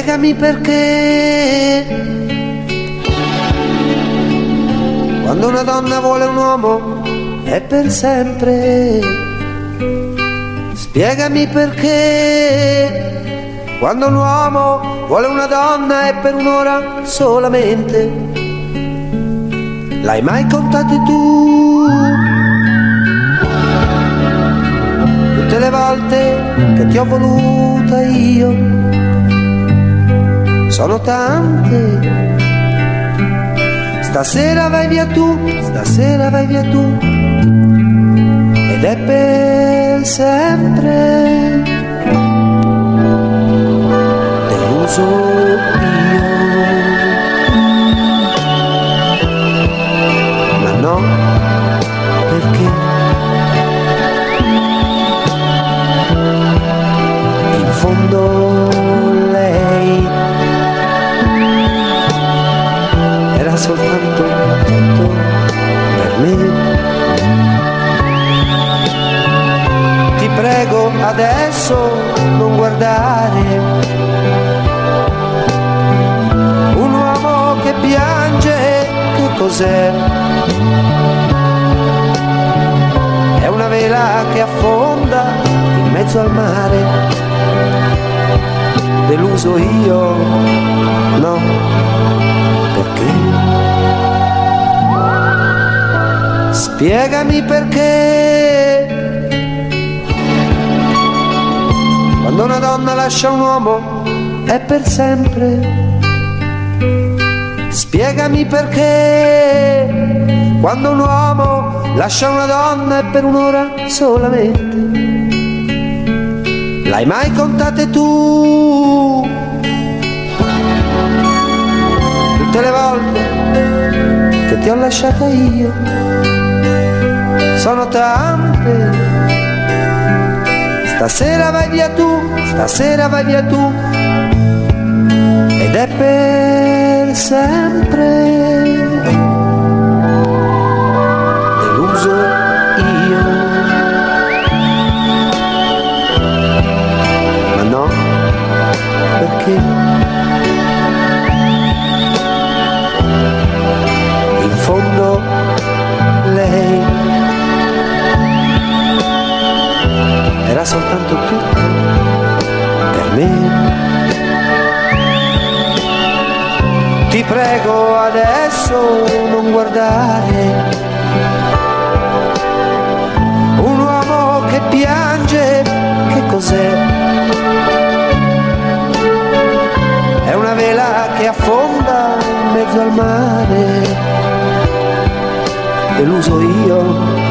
Spiegami perché quando una donna vuole un uomo è per sempre. Spiegami perché quando un uomo vuole una donna è per un'ora solamente. L'hai mai contato tu? Tutte le volte che ti ho voluta io sono tante. Stasera vai via tu, stasera vai via tu, ed è per sempre. Deluso io, ma no, perché in fondo lei era soltanto tutto per me. Ti prego adesso non guardare un uomo che piange, che cos'è? È una vela che affonda in mezzo al mare. Deluso io, no, perché? Spiegami perché quando una donna lascia un uomo è per sempre. Spiegami perché quando un uomo lascia una donna è per un'ora solamente. L'hai mai contate tu? Tutte le volte che ti ho lasciata io sono tante. Stasera vai via tu, stasera vai via tu, ed è per sempre. Deluso io, ma no, perché in fondo lei era soltanto tutto per me. Ti prego adesso non guardare un uomo che piange, che cos'è? È una vela che affonda in mezzo al mare. Deluso io,